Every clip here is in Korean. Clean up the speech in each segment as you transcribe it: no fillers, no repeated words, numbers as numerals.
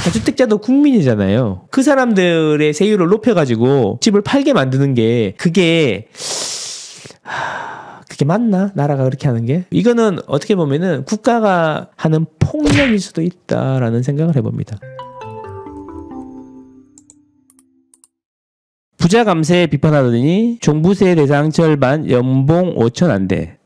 다주택자도 국민이잖아요. 그 사람들의 세율을 높여가지고 집을 팔게 만드는 게 그게 맞나? 나라가 그렇게 하는 게? 이거는 어떻게 보면은 국가가 하는 폭력일 수도 있다라는 생각을 해봅니다. 부자 감세 비판하더니 종부세 대상 절반 연봉 5천 안 돼.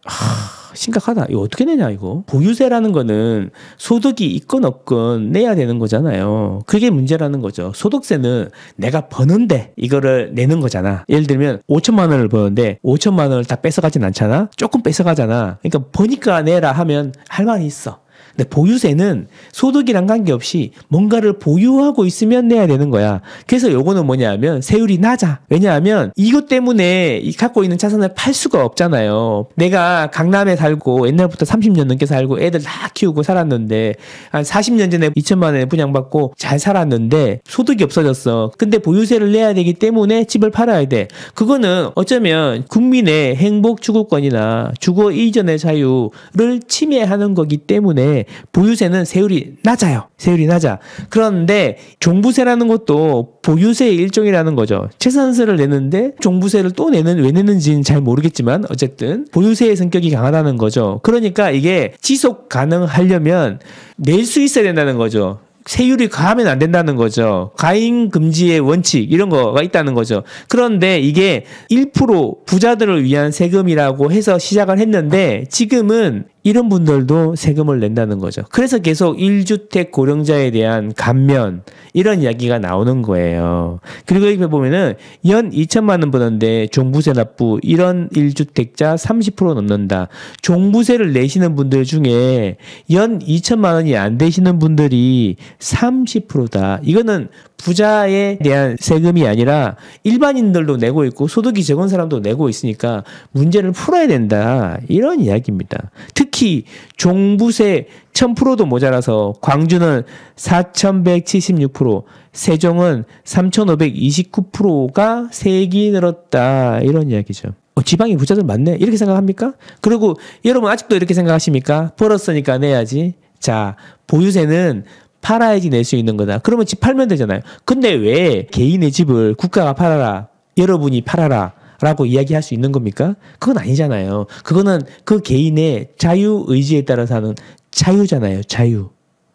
심각하다. 이거 어떻게 내냐 이거. 보유세라는 거는 소득이 있건 없건 내야 되는 거잖아요. 그게 문제라는 거죠. 소득세는 내가 버는데 이거를 내는 거잖아. 예를 들면 5천만 원을 버는데 5천만 원을 다 뺏어가진 않잖아. 조금 뺏어가잖아. 그러니까 버니까 내라 하면 할 말이 있어. 근데 보유세는 소득이랑 관계없이 뭔가를 보유하고 있으면 내야 되는 거야. 그래서 요거는 뭐냐면 세율이 낮아. 왜냐하면 이것 때문에 이 갖고 있는 자산을 팔 수가 없잖아요. 내가 강남에 살고 옛날부터 30년 넘게 살고 애들 다 키우고 살았는데 한 40년 전에 2천만 원에 분양받고 잘 살았는데 소득이 없어졌어. 근데 보유세를 내야 되기 때문에 집을 팔아야 돼. 그거는 어쩌면 국민의 행복 추구권이나 주거 이전의 자유를 침해하는 거기 때문에 보유세는 세율이 낮아요. 세율이 낮아. 그런데 종부세라는 것도 보유세의 일종이라는 거죠. 채산세를 내는데 종부세를 또 왜 내는지는 잘 모르겠지만 어쨌든 보유세의 성격이 강하다는 거죠. 그러니까 이게 지속 가능하려면 낼 수 있어야 된다는 거죠. 세율이 과하면 안 된다는 거죠. 과잉 금지의 원칙 이런 거가 있다는 거죠. 그런데 이게 1% 부자들을 위한 세금이라고 해서 시작을 했는데 지금은 이런 분들도 세금을 낸다는 거죠. 그래서 계속 1주택 고령자에 대한 감면 이런 이야기가 나오는 거예요. 그리고 여기 보면은 연 2천만 원 버는데 종부세 납부 이런 1주택자 30% 넘는다. 종부세를 내시는 분들 중에 연 2천만 원이 안 되시는 분들이 30%다. 이거는 부자에 대한 세금이 아니라 일반인들도 내고 있고 소득이 적은 사람도 내고 있으니까 문제를 풀어야 된다. 이런 이야기입니다. 특히 종부세 1000%도 모자라서 광주는 4176%, 세종은 3529%가 세액이 늘었다. 이런 이야기죠. 지방에 부자들 많네. 이렇게 생각합니까? 그리고 여러분 아직도 이렇게 생각하십니까? 벌었으니까 내야지. 자, 보유세는 팔아야지 낼 수 있는 거다. 그러면 집 팔면 되잖아요. 근데 왜 개인의 집을 국가가 팔아라, 여러분이 팔아라 라고 이야기할 수 있는 겁니까? 그건 아니잖아요. 그거는 그 개인의 자유의지에 따라서 하는 자유잖아요. 자유.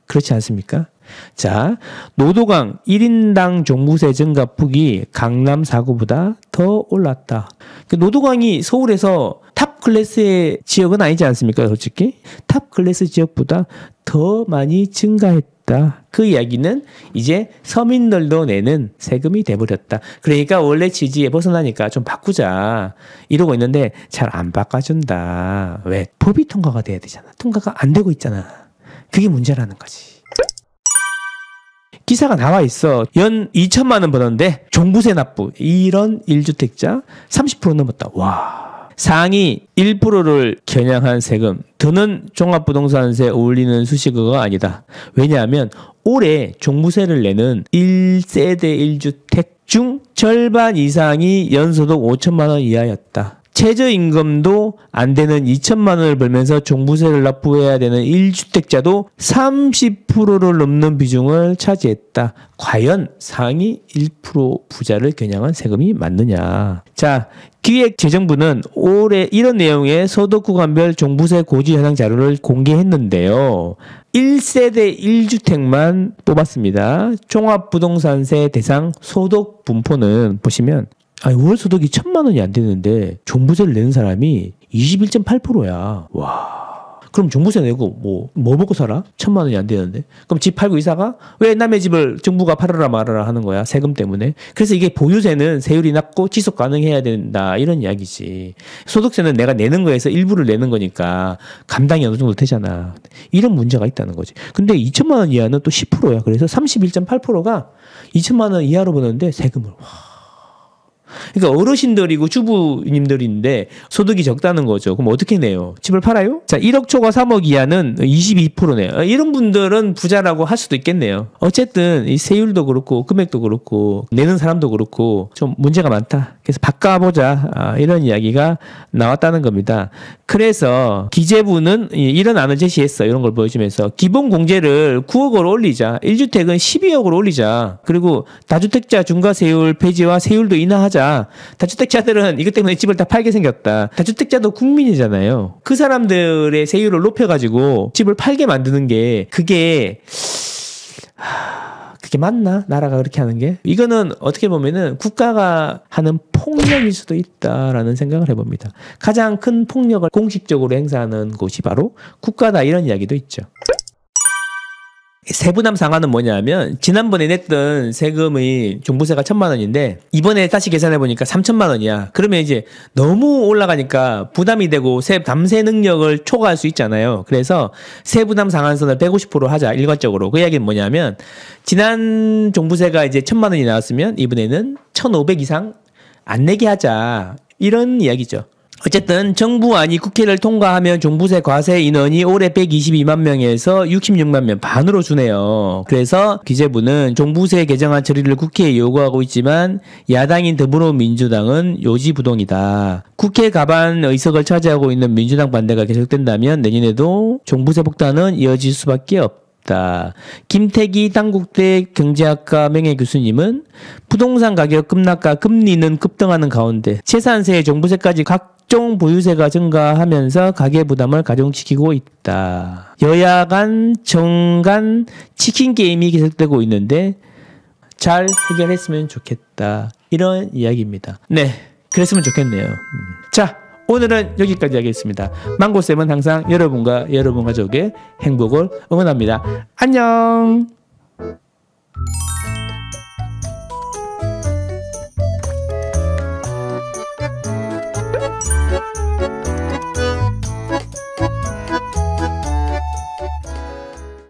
그렇지 않습니까? 자, 노도강 1인당 종부세 증가폭이 강남 4구보다 더 올랐다. 노도강이 서울에서 탑 클래스의 지역은 아니지 않습니까? 솔직히 탑 클래스 지역보다 더 많이 증가했다. 그 이야기는 이제 서민들도 내는 세금이 돼버렸다. 그러니까 원래 취지에 벗어나니까 좀 바꾸자 이러고 있는데 잘 안 바꿔준다. 왜? 법이 통과가 돼야 되잖아. 통과가 안 되고 있잖아. 그게 문제라는 거지. 기사가 나와 있어. 연 2천만 원 버는데 종부세 납부. 이런 1주택자 30% 넘었다. 와. 상위 1%를 겨냥한 세금. 더는 종합부동산세에 어울리는 수식어가 아니다. 왜냐하면 올해 종부세를 내는 1세대 1주택 중 절반 이상이 연소득 5천만 원 이하였다. 최저임금도 안 되는 2천만 원을 벌면서 종부세를 납부해야 되는 1주택자도 30%를 넘는 비중을 차지했다. 과연 상위 1% 부자를 겨냥한 세금이 맞느냐. 자, 기획재정부는 올해 이런 내용의 소득구간별 종부세 고지 현황 자료를 공개했는데요. 1세대 1주택만 뽑았습니다. 종합부동산세 대상 소득 분포는 보시면 월 소득이 1,000만 원이 안 되는데 종부세를 내는 사람이 21.8%야. 와. 그럼 종부세 내고 뭐 먹고 살아? 1,000만 원이 안 되는데. 그럼 집 팔고 이사가? 왜 남의 집을 정부가 팔아라 말아라 하는 거야? 세금 때문에. 그래서 이게 보유세는 세율이 낮고 지속 가능해야 된다. 이런 이야기지. 소득세는 내가 내는 거에서 일부를 내는 거니까 감당이 어느 정도 되잖아. 이런 문제가 있다는 거지. 근데 2천만 원 이하는 또 10%야. 그래서 31.8%가 2천만 원 이하로 버는데 세금을. 와. 그러니까 어르신들이고 주부님들인데 소득이 적다는 거죠. 그럼 어떻게 내요? 집을 팔아요? 자, 1억 초과 3억 이하는 22%네요. 이런 분들은 부자라고 할 수도 있겠네요. 어쨌든 이 세율도 그렇고 금액도 그렇고 내는 사람도 그렇고 좀 문제가 많다. 그래서 바꿔보자. 이런 이야기가 나왔다는 겁니다. 그래서 기재부는 이런 안을 제시했어. 이런 걸 보여주면서 기본 공제를 9억으로 올리자. 1주택은 12억으로 올리자. 그리고 다주택자 중과세율 폐지와 세율도 인하하자. 다주택자들은 이것 때문에 집을 다 팔게 생겼다. 다주택자도 국민이잖아요. 그 사람들의 세율을 높여가지고 집을 팔게 만드는 게 그게 맞나? 나라가 그렇게 하는 게? 이거는 어떻게 보면은 국가가 하는 폭력일 수도 있다라는 생각을 해봅니다. 가장 큰 폭력을 공식적으로 행사하는 곳이 바로 국가다 이런 이야기도 있죠. 세부담 상한은 뭐냐면 지난번에 냈던 세금의 종부세가 1,000만 원인데 이번에 다시 계산해 보니까 3,000만 원이야. 그러면 이제 너무 올라가니까 부담이 되고 감세 능력을 초과할 수 있잖아요. 그래서 세부담 상한선을 150% 하자 일괄적으로. 그 이야기는 뭐냐면 지난 종부세가 이제 1,000만 원이 나왔으면 이번에는 1,500 이상 안 내게 하자 이런 이야기죠. 어쨌든 정부안이 국회를 통과하면 종부세 과세 인원이 올해 122만 명에서 66만 명 반으로 주네요. 그래서 기재부는 종부세 개정안 처리를 국회에 요구하고 있지만 야당인 더불어민주당은 요지부동이다. 국회 가반 의석을 차지하고 있는 민주당 반대가 계속된다면 내년에도 종부세 폭탄은 이어질 수밖에 없다. 김태기 당국대 경제학과 명예교수님은 부동산 가격 급락과 금리는 급등하는 가운데 재산세, 종부세까지 각종 보유세가 증가하면서 가계부담을 가중시키고 있다. 여야 간 정간 치킨 게임이 계속되고 있는데 잘 해결했으면 좋겠다. 이런 이야기입니다. 네, 그랬으면 좋겠네요. 자, 오늘은 여기까지 하겠습니다. 망고쌤은 항상 여러분과 여러분 가족의 행복을 응원합니다. 안녕.